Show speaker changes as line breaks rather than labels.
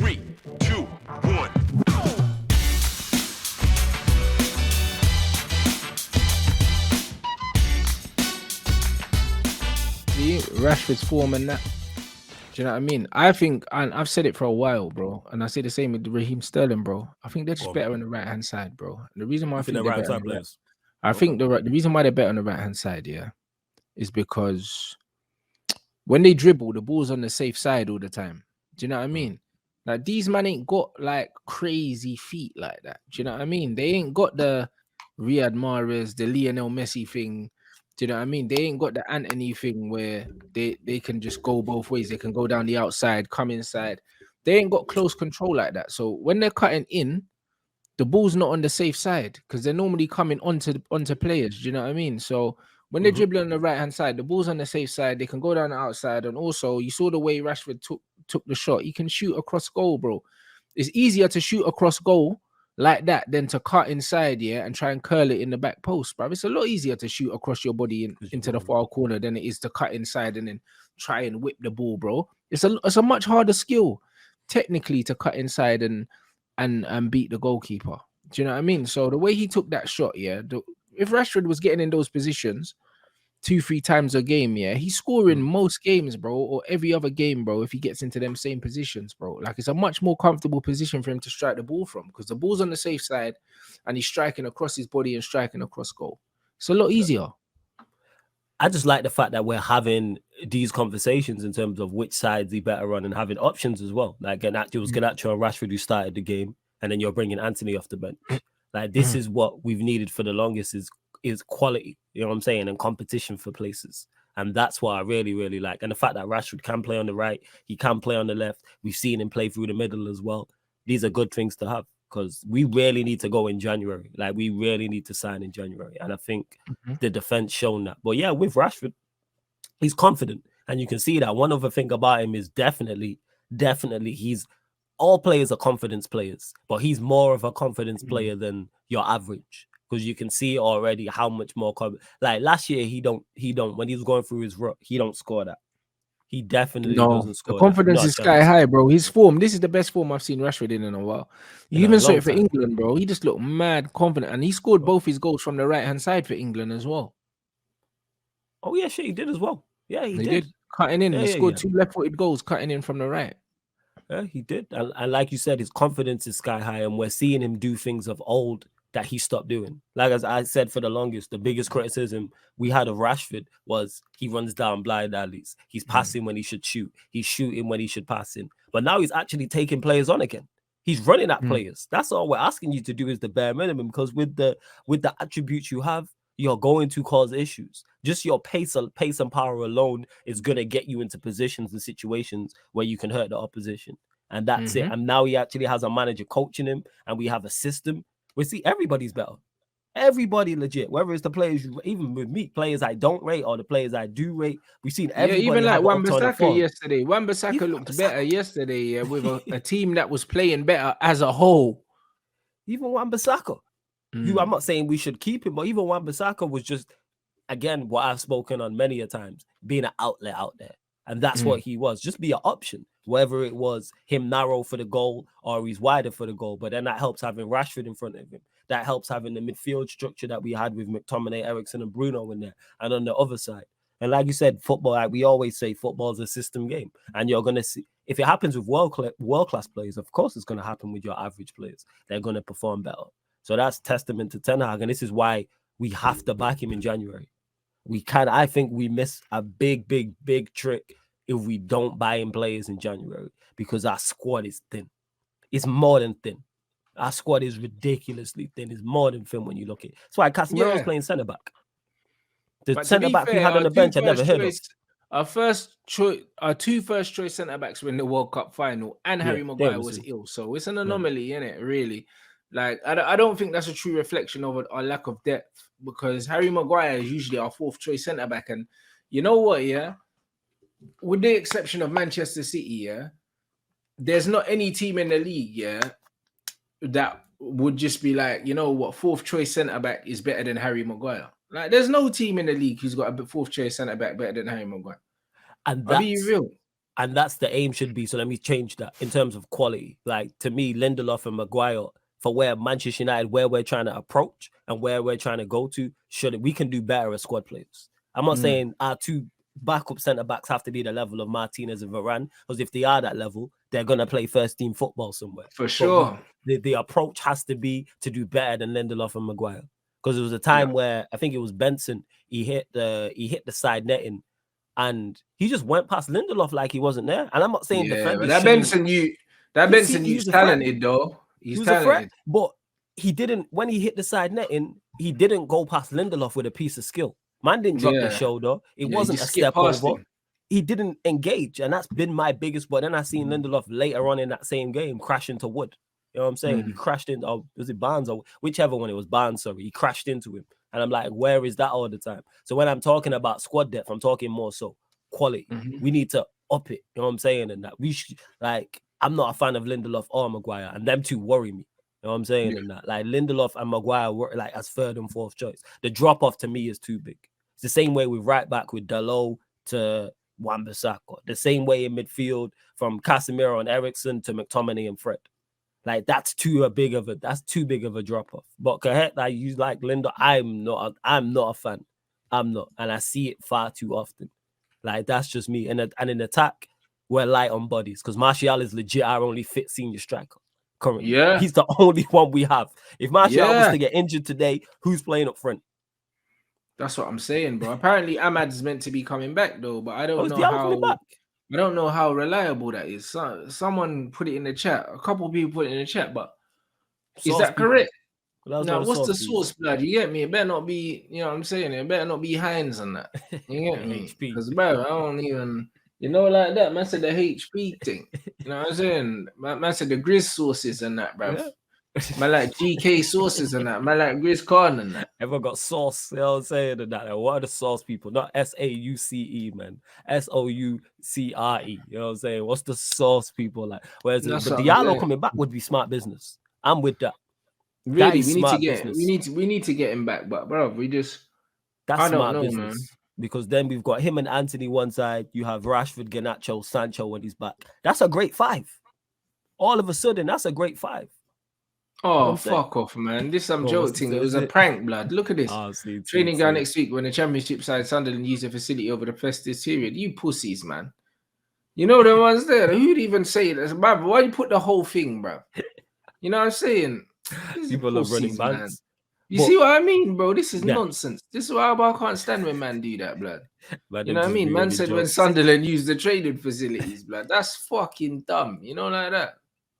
3, 2, 1.
See, Rashford's form and that. Do you know what I mean? I think, and I've said it for a while, bro, and I say the same with Raheem Sterling, bro. I think they're just better on the right hand side, bro. And the reason why I think they're better on the right, I think the reason why they're better on the right hand side, yeah, is because when they dribble, the ball's on the safe side all the time. Do you know what I mean? Like these man ain't got like crazy feet like that. Do you know what I mean? They ain't got the Riyad Mahrez, the Lionel Messi thing. Do you know what I mean? They ain't got the Anthony thing where they can just go both ways. They can go down the outside, come inside. They ain't got close control like that. So when they're cutting in, the ball's not on the safe side because they're normally coming onto players. Do you know what I mean? So when they're dribbling on the right hand side, the ball's on the safe side. They can go down the outside, and also you saw the way Rashford took the shot. He can shoot across goal, bro. It's easier to shoot across goal like that than to cut inside, yeah, and try and curl it in the back post, bro. It's a lot easier to shoot across your body into the far corner than it is to cut inside and then try and whip the ball, bro. It's a much harder skill technically to cut inside and beat the goalkeeper. Do you know what I mean? So the way he took that shot, yeah, if Rashford was getting in those positions 2-3 times a game, yeah, he's scoring most games, bro, or every other game, bro, if he gets into them same positions, bro. Like it's a much more comfortable position for him to strike the ball from because the ball's on the safe side and he's striking across his body and striking across goal. It's a lot easier.
I just like the fact that we're having these conversations in terms of which sides he better run and having options as well. Like it was Garnacho and Rashford who started the game, and then you're bringing Anthony off the bench. Like this is what we've needed for the longest is quality. You know what I'm saying? And competition for places. And that's what I really, really like. And the fact that Rashford can play on the right, he can play on the left. We've seen him play through the middle as well. These are good things to have because we really need to go in January. Like we really need to sign in January. And I think the defense shown that. But yeah, with Rashford, he's confident. And you can see that. One other thing about him is definitely all players are confidence players, but he's more of a confidence player than your average. Because you can see already how much more like last year he don't when he was going through his rut, he don't score that. He definitely doesn't score.
The confidence is sky high, bro. His form, this is the best form I've seen Rashford in a while. You even saw it for England, bro. He just looked mad confident, and he scored both his goals from the right hand side for England as well.
Oh yeah, shit, he did as well. Yeah, he did.
Cutting in, he scored 2 left-footed goals, cutting in from the right.
Yeah, he did. And like you said, his confidence is sky high, and we're seeing him do things of old that he stopped doing. Like as I said for the longest, the biggest criticism we had of Rashford was he runs down blind alleys. He's passing when he should shoot. He's shooting when he should pass in. But now he's actually taking players on again. He's running at players. That's all we're asking you to do is the bare minimum, because with the attributes you have, you're going to cause issues. Just your pace and power alone is going to get you into positions and situations where you can hurt the opposition. And that's it. And now he actually has a manager coaching him, and we have a system. We see everybody's better. Everybody legit, whether it's the players, even with me, players I don't rate or the players I do rate, we've seen everybody.
Yeah, even like Wan-Bissaka yesterday. Wan-Bissaka looked better yesterday with a team that was playing better as a whole.
Even Wan-Bissaka, who I'm not saying we should keep him, but even Wan-Bissaka was just, again, what I've spoken on many a times, being an outlet out there. And that's what he was, just be an option, whether it was him narrow for the goal or he's wider for the goal. But then that helps having Rashford in front of him. That helps having the midfield structure that we had with McTominay, Eriksen, and Bruno in there. And on the other side. And like you said, football, like we always say, football is a system game. And you're going to see, if it happens with world-class players, of course it's going to happen with your average players. They're going to perform better. So that's testament to Ten Hag. And this is why we have to back him in January. I think we miss a big trick if we don't buy in players in January, because our squad is thin. It's more than thin. Our squad is ridiculously thin. It's more than thin when you look at it. That's why Casemiro's playing centre back. The centre back we had on the bench, I never heard of.
Our two first choice centre backs were in the World Cup final, and Harry Maguire was ill. So it's an anomaly, isn't it? Really. Like, I don't think that's a true reflection of our lack of depth, because Harry Maguire is usually our 4th choice centre back. And you know what, yeah? With the exception of Manchester City, yeah, there's not any team in the league, yeah, that would just be like, you know what, 4th choice centre back is better than Harry Maguire. Like, there's no team in the league who's got a 4th choice centre back better than Harry Maguire.
And
I'll be real.
And that's the aim should be. So let me change that in terms of quality. Like, to me, Lindelof and Maguire, for where Manchester United, where we're trying to approach and where we're trying to go to, we can do better as squad players. I'm not saying our two backup centre-backs have to be the level of Martinez and Varane, because if they are that level, they're going to play first-team football somewhere.
For sure.
The approach has to be to do better than Lindelof and Maguire. Because there was a time where, I think it was Benson, he hit the side netting, and he just went past Lindelof like he wasn't there. And I'm not saying
but that Benson, he's talented though. He's talented. A threat,
but he didn't. When he hit the side netting, he didn't go past Lindelof with a piece of skill. Man didn't drop the shoulder. It wasn't a step over. He didn't engage, and that's been my biggest. But then I seen Lindelof later on in that same game crash into Wood. You know what I'm saying? He crashed into, was it Barnes or whichever one it was, Barnes, sorry. He crashed into him. And I'm like, where is that all the time? So when I'm talking about squad depth, I'm talking more so quality. We need to up it. You know what I'm saying? And that we should, like, I'm not a fan of Lindelof or Maguire, and them two worry me. You know what I'm saying? And that, like, Lindelof and Maguire were like as third and fourth choice. The drop off to me is too big. It's the same way with right back with Dalot to Wan-Bissaka. The same way in midfield from Casemiro and Eriksen to McTominay and Fred. Like, that's too big of a drop off. But Cahet, like, you like Linda, I'm not a fan. I'm not, and I see it far too often. Like, that's just me. And in attack, we're light on bodies because Martial is legit our only fit senior striker currently.
Yeah,
he's the only one we have. If Martial was to get injured today, who's playing up front?
That's what I'm saying, bro. Apparently, Ahmad's meant to be coming back though, but I don't know how. I don't know how reliable that is. Someone put it in the chat. A couple of people put it in the chat, but is that correct? Now, what's the source, blood? You get me? It better not be, you know what I'm saying? It better not be Hines on that. You get me? Because, bro, I don't even, you know, like that. Man said the HP thing. You know what I'm saying? Man said the Grizz sources and that, bro. Yeah. Man like GK sources and that. Man like Grizz Khan and that.
Everyone got sauce, you know what I'm saying? And that. What are the sauce people? Not SAUCE, man. SOUCRE. You know what I'm saying? What's the sauce people like? Whereas but Diallo coming back would be smart business. I'm with that.
Really, we need to get him back, but bro,
that's smart business, man. Because then we've got him and Anthony one side. You have Rashford, Garnacho, Sancho when he's back. That's a great five. All of a sudden, that's a great five.
Oh, fuck off, man. This some joking. It was a prank, blood. Look at this. Training ground next week when the Championship side Sunderland use the facility over the festive period. You pussies, man. You know the ones there. Who'd even say this? Bruv, why you put the whole thing, bro? You know what I'm saying?
People love running Bants.
You see what I mean, bro? This is nonsense. This is why I can't stand when man do that, blood. You know what I mean? Man said when Sunderland used the trading facilities, blood. That's fucking dumb. You know, like that.